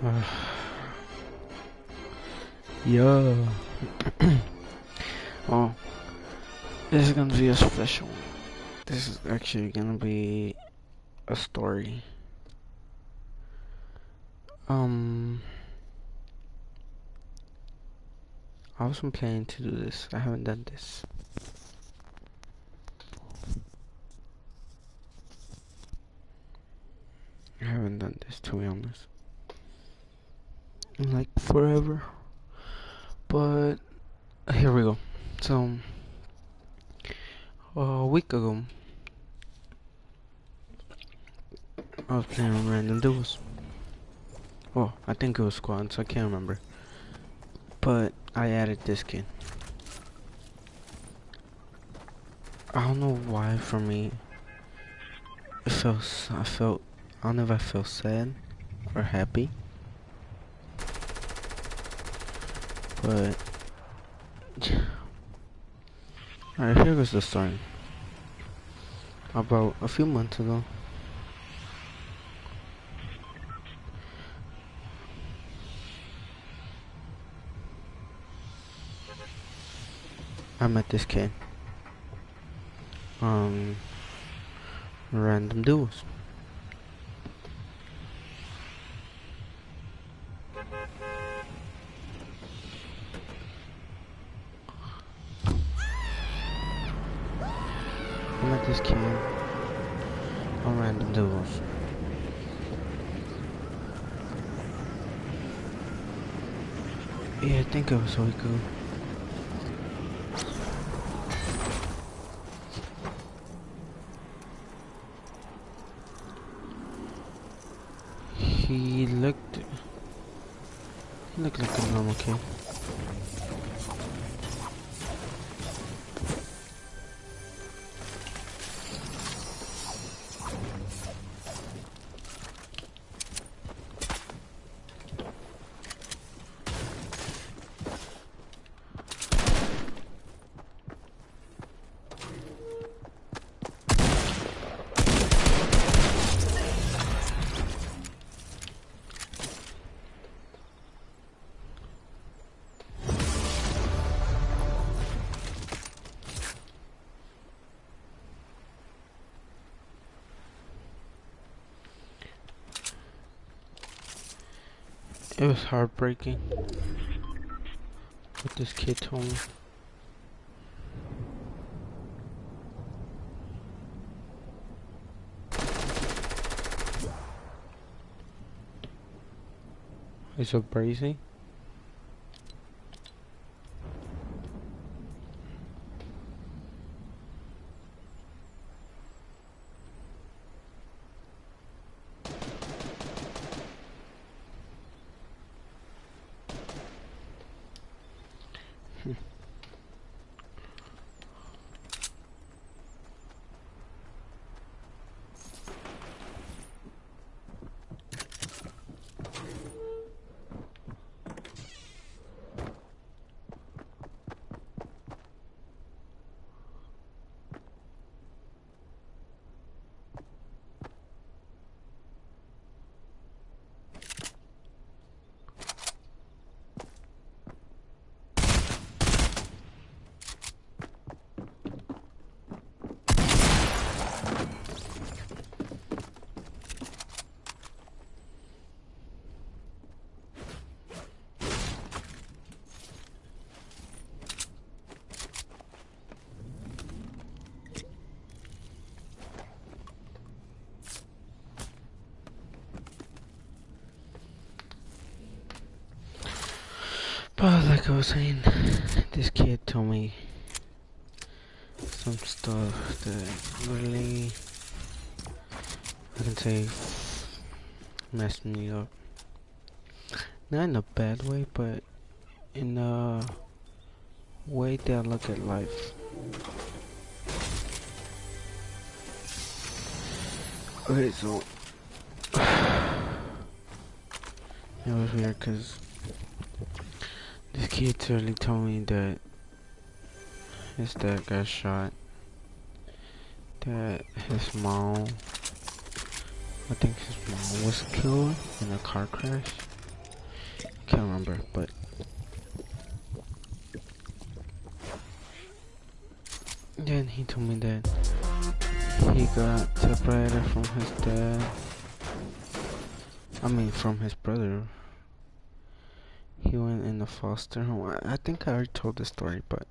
Alright. Yeah. Oh, this is gonna be a special one. This is actually gonna be a story. I wasn't planning to do this. I haven't done this. I haven't done this, to be honest, in like forever. But here we go. So a week ago, I was playing random duels. Oh, I think it was squads. I can't remember. But I added this kid. I don't know why. For me, it felt. I don't know if I felt sad or happy. But alright, here goes the story. About a few months ago, I met this kid. Random duels. I met this kid on random duels. Yeah, I think it was a week ago. He looked like a normal kid. It was heartbreaking what this kid told me. He's so brazy. But like I was saying, this kid told me some stuff that really, I can say, messed me up. Not in a bad way, but in a way that I look at life. Okay, so it was weird because this kid really told me that his dad got shot, that his mom, I think his mom was killed in a car crash. Can't remember, but then he told me that he got separated from his dad. I mean, from his brother. He went in a foster home. I think I already told this story, but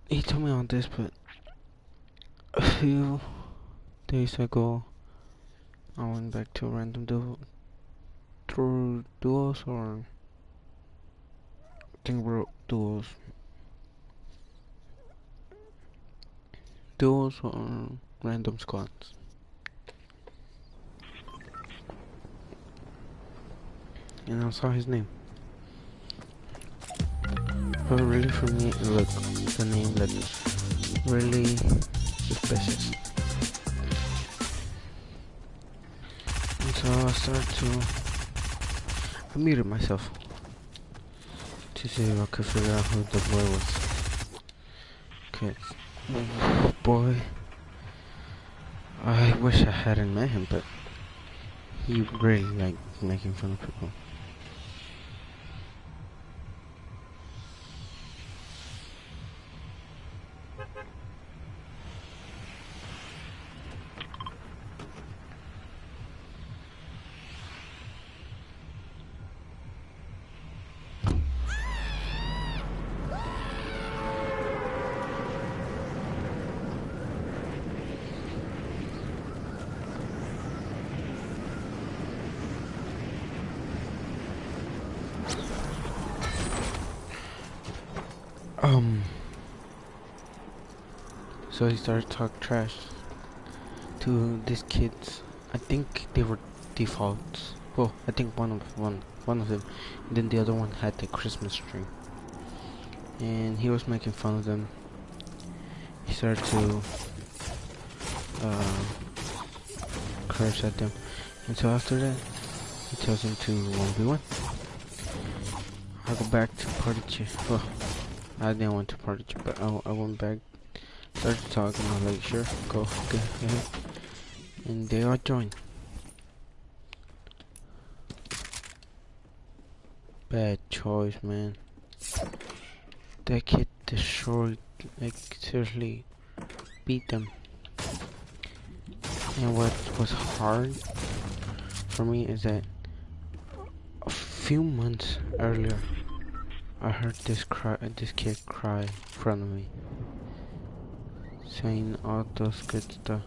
he told me all this. But a few days ago, I went back to random through duos, or I think we're duos or random squads. And I saw his name. But really, for me, look, the name looks really suspicious. And so I started I muted myself to see if I could figure out who the boy was. Cause, boy, I wish I hadn't met him, but he really liked making fun of people. So he started talking trash to these kids. I think they were defaults. Well, I think one of them. And then the other one had the Christmas tree. And he was making fun of them. He started to curse at them. And so after that, he tells him to 1v1. I go back to party chat. Well, I didn't want to party chat, but I went back. Started talking. I was like, sure, go ahead. And they all joined. Bad choice, man. That kid destroyed, like, seriously beat them. And what was hard for me is that a few months earlier, I heard this kid cry in front of me, saying all those good stuff.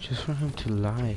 Just for him to lie.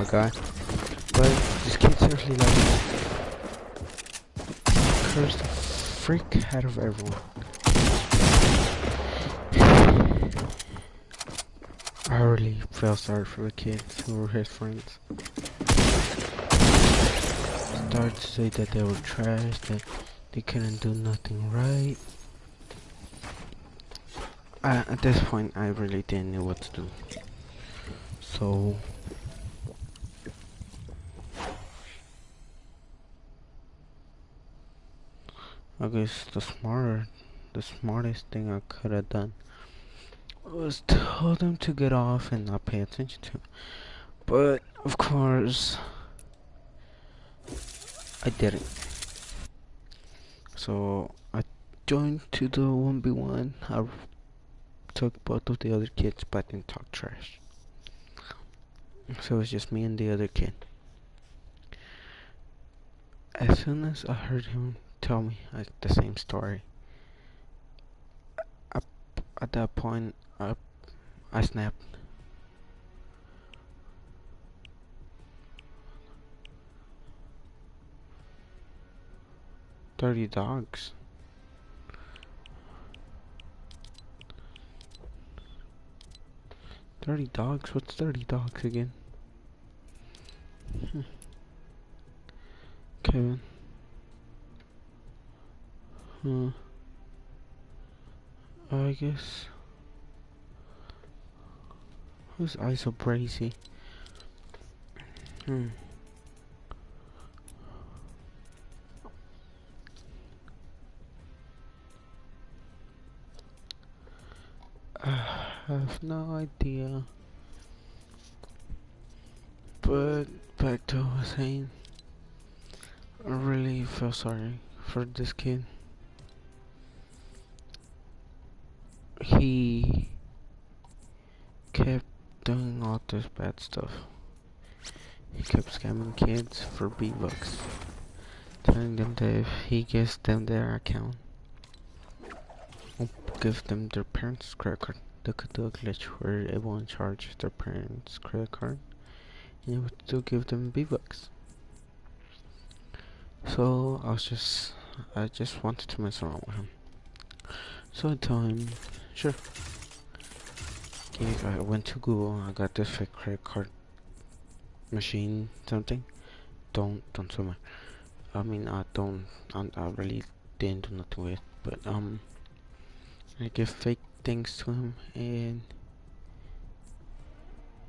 guy. But this kid seriously like cursed the freak out of everyone. I really felt sorry for the kids who were his friends. Started to say that they were trash, that they couldn't do nothing right. At this point, I really didn't know what to do. So I guess the smartest thing I could have done was tell them to get off and not pay attention to. But of course, I didn't. So I joined to the 1v1. I took both of the other kids, but didn't talk trash. So it was just me and the other kid. As soon as I heard him tell me the same story, at that point, I snapped. $30. 30 dogs? What's 30 dogs again? Kevin. I guess. Who's eye so brazy? I have no idea. But back to what I was saying, I really feel sorry for this kid. He kept doing all this bad stuff. He kept scamming kids for V-Bucks, telling them that if he gives them their account, or give them their parents' credit card, they could do a glitch where it won't charge their parents' credit card, and it would still give them V-Bucks. So I just wanted to mess around with him. So I told him, sure. Okay, I went to Google. I got this fake credit card machine something. Don't sue me. I mean, I really didn't do nothing with it, but I give fake things to him, and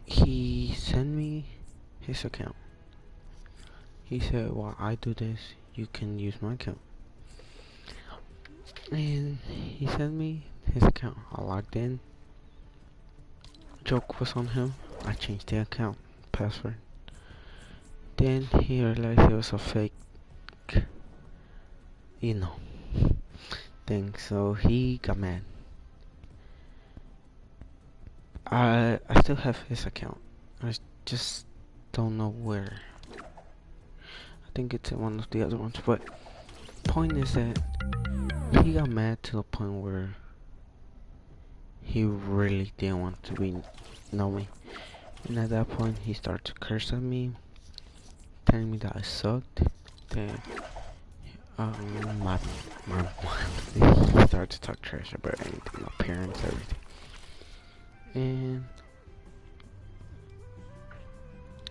he sent me his account. He said, "While I do this, you can use my account." And he sent me his account. I logged in. Joke was on him. I changed the account password. Then he realized it was a fake, thing. So he got mad. I still have his account. I just don't know where. I think it's in one of the other ones. But point is that he got mad to the point where he really didn't want to know me. And at that point, he started to curse at me, telling me that I sucked. That he started to talk trash about anything, my parents, everything. And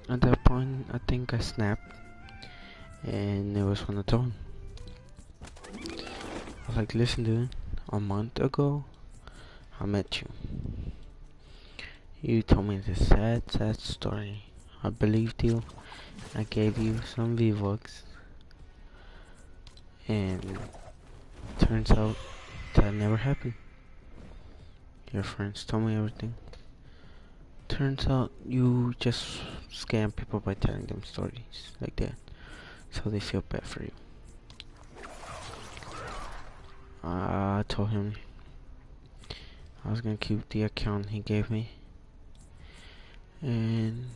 at that point, I think I snapped, and it was when I told him. I was like, listen, dude, a month ago, I met you. You told me this sad story. I believed you. I gave you some V-Bucks. And turns out that never happened. Your friends told me everything. Turns out you just scam people by telling them stories like that, so they feel bad for you. I told him I was gonna keep the account he gave me, and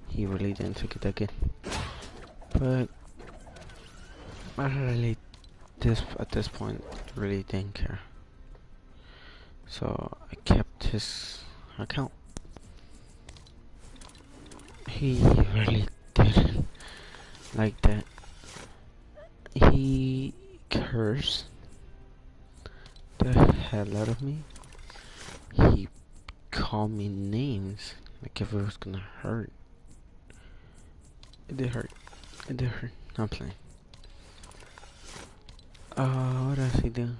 he really didn't take it that good. But I really, at this point, really didn't care. So I kept his account. He really didn't like that. He cursed the hell out of me. He called me names like if it was gonna hurt. It did hurt. It did hurt. I'm playing. What does he do?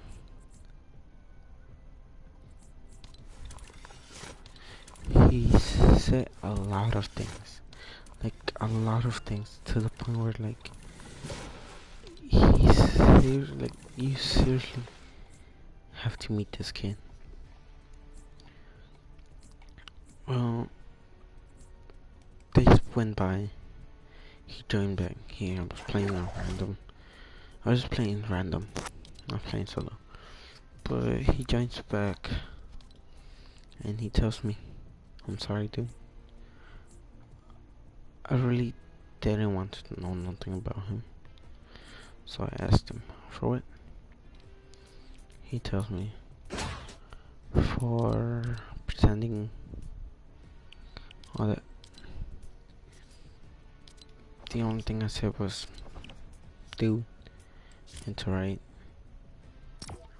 He said a lot of things. Like a lot of things to the point where like you seriously have to meet this kid. Well, days went by. He joined back. He was playing a random. I was playing random, not playing solo. But he joins back, and he tells me, "I'm sorry, dude. I really didn't want to know nothing about him." So I asked him, "For what?" He tells me, "For pretending all that." The only thing I said was, "Dude, it's alright.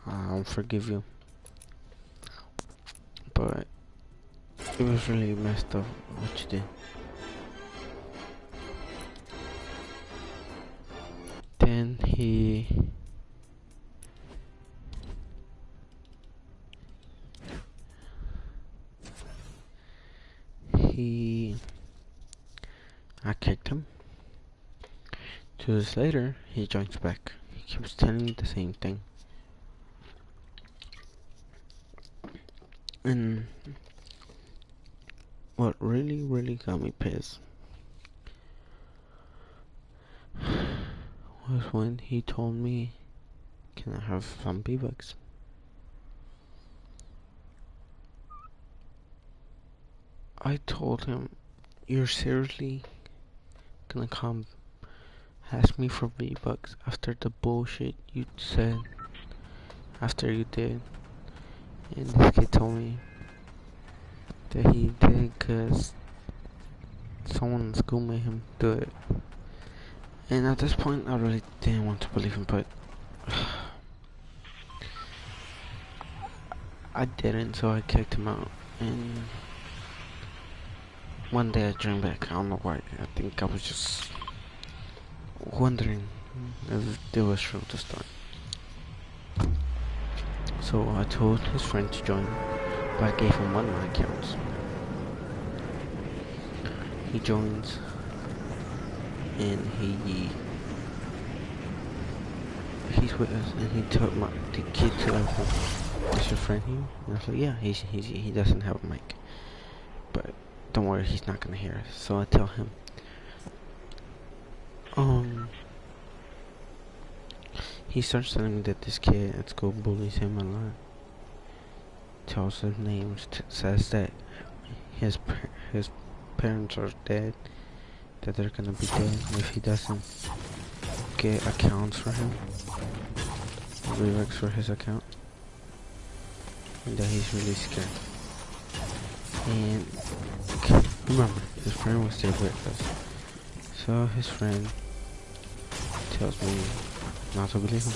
I'll forgive you." But it was really messed up what you did. Then he I kicked him. 2 days later, he joins back. He keeps telling me the same thing. And what really got me pissed was when he told me, "Can I have some V-Bucks?" I told him, "You're seriously gonna come ask me for V-Bucks after the bullshit you said after you did?" And this kid told me that he did because someone in school made him do it. And at this point, I really didn't want to believe him, but I didn't, so I kicked him out. And one day I joined back. I don't know why. I think I was just wondering if it was true to start. So I told his friend to join, but I gave him one of my accounts. He joins, and he's with us, and he told the kid to like, "Is your friend here?" And I was like, "Yeah, he doesn't have a mic, but don't worry, he's not gonna hear us." So I tell him, he starts telling me that this kid at school bullies him a lot, tells his names, says that his parents are dead, that they're gonna be dead if he doesn't get accounts for him, lyrics for his account, and that he's really scared. And remember, his friend was there with us, so his friend tells me not to believe him.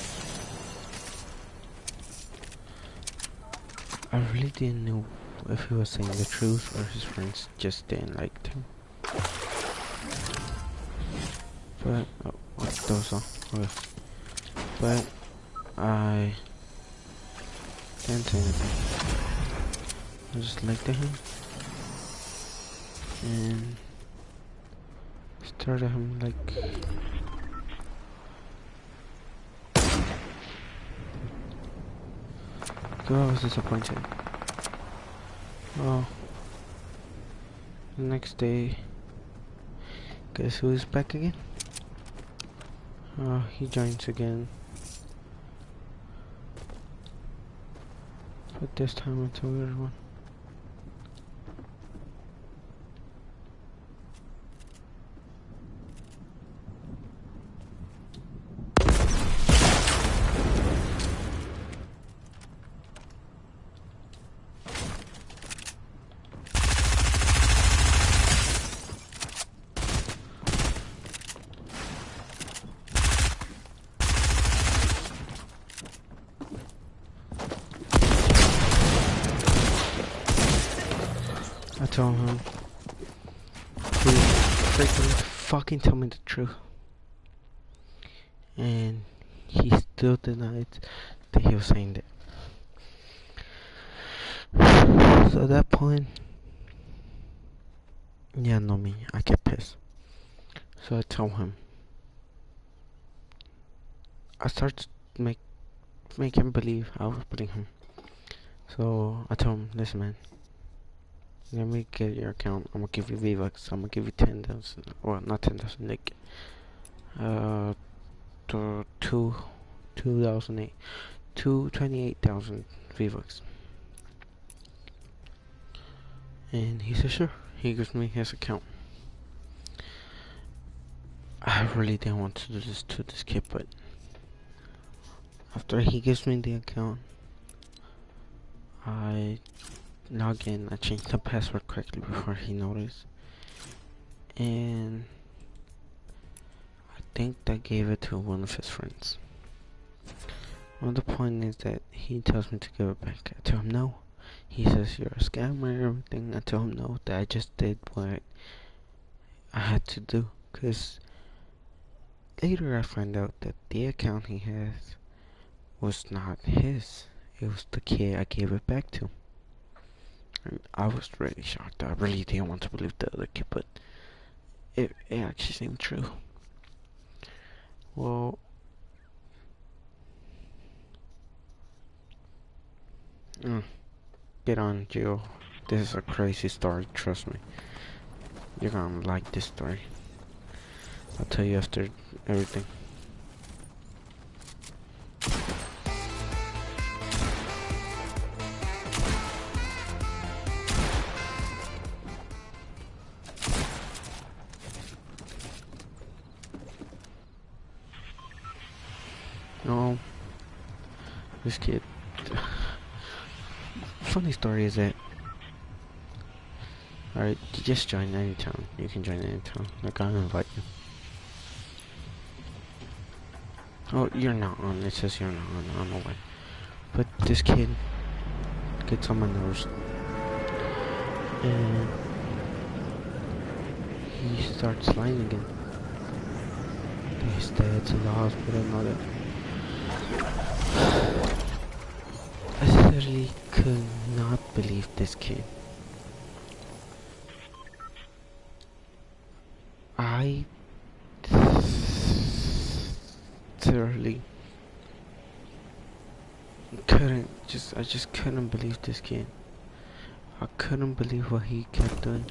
I really didn't know if he was saying the truth or his friends just didn't like him. But those are okay. But I didn't say anything. I just looked at him and stared at him like I was disappointed. Well, the next day, guess who is back again? He joins again. But this time it's a weird one. told him to freaking fucking tell me the truth. And he still denied that he was saying that. So at that point, yeah, know me, I get pissed. So I tell him. I start to make him believe I was bullying him. So I told him, listen man, let me get your account, I'm gonna give you V-Bucks, I'm gonna give you 10,000, well not 10,000, like, to 2,008, 28,000 V-Bucks. And he said sure, he gives me his account. I really didn't want to do this to this kid, but after he gives me the account, I log in, I changed the password correctly before he noticed, and I think I gave it to one of his friends. Well, the point is that he tells me to give it back. I tell him no. He says you're a scammer and everything. I tell him no, that I just did what I had to do. Cause later I find out that the account he has was not his. It was the kid I gave it back to. And I was really shocked. I really didn't want to believe the other kid, but it actually seemed true. Well, get on, Gio. This is a crazy story, trust me. You're gonna like this story. I'll tell you after everything. No, this kid. Funny story is that. Alright, just join anytime. You can join anytime. Like, I'll invite you. Oh, you're not on. It says you're not on. I don't know why. But this kid gets on my nerves. And he starts lying again. His dad's in the hospital and all that. I literally could not believe this kid. I literally I just couldn't believe this kid. I couldn't believe what he kept doing.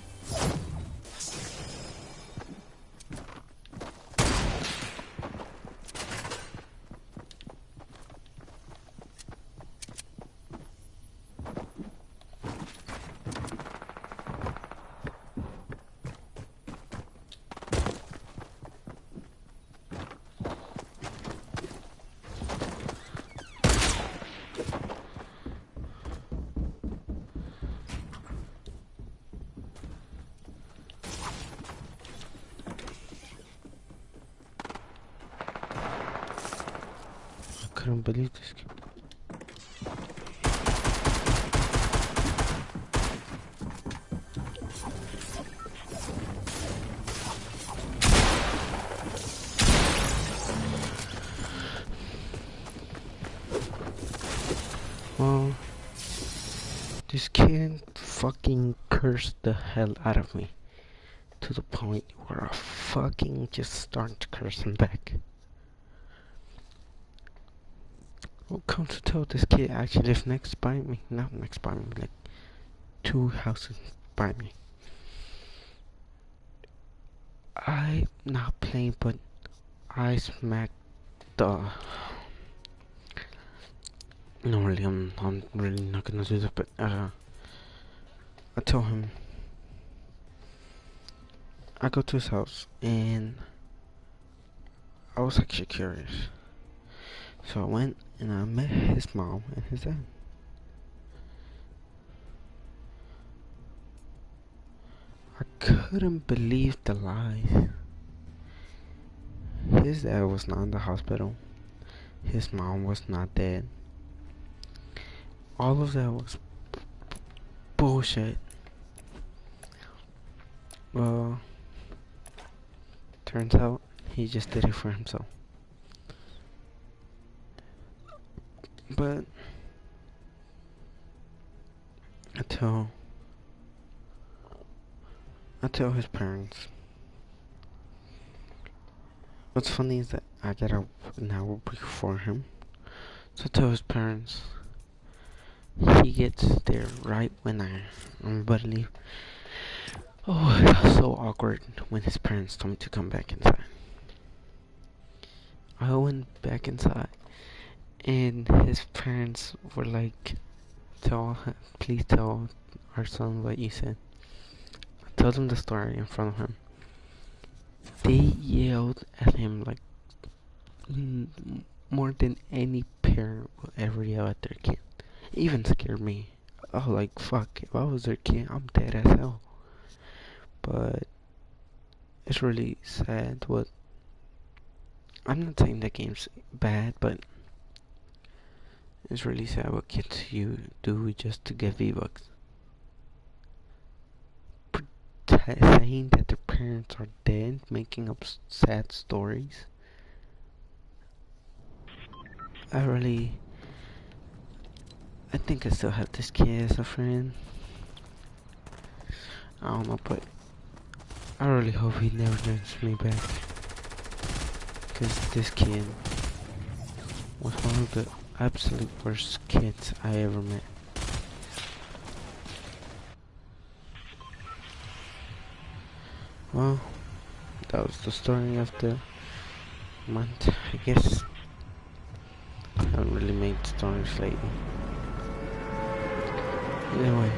I couldn't believe this kid. Well, this kid fucking cursed the hell out of me to the point where I fucking just started to curse him back. Well, come to tell, this kid actually lives next by me. Not next by me, like 2 houses by me. I'm not playing, but I smacked the... No, really, I'm really not gonna do that, but I told him. I go to his house, and I was actually curious. So I went and I met his mom and his dad. I couldn't believe the lies. His dad was not in the hospital. His mom was not dead. All of that was bullshit. Well, turns out he just did it for himself. But I tell his parents. What's funny is that I get up an hour before him. So I tell his parents. He gets there right when I'm about to leave. Oh, it was so awkward when his parents told me to come back inside. I went back inside, and his parents were like, please tell our son what you said. I told him the story in front of him. They yelled at him like more than any parent will ever yell at their kid. It even scared me. Oh, like fuck, if I was their kid, I'm dead as hell. But it's really sad what I'm not saying that game's bad, but it's really sad what kids you do just to get V-Bucks. Saying that their parents are dead, making up sad stories. I think I still have this kid as a friend. I don't know, but I really hope he never joins me back. Because this kid was one of the absolute worst kids I ever met. Well, that was the story of the month, I guess. I haven't really made stories lately. Anyway,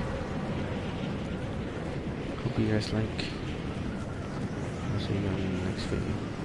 hope you guys like. I'll see you on the next video.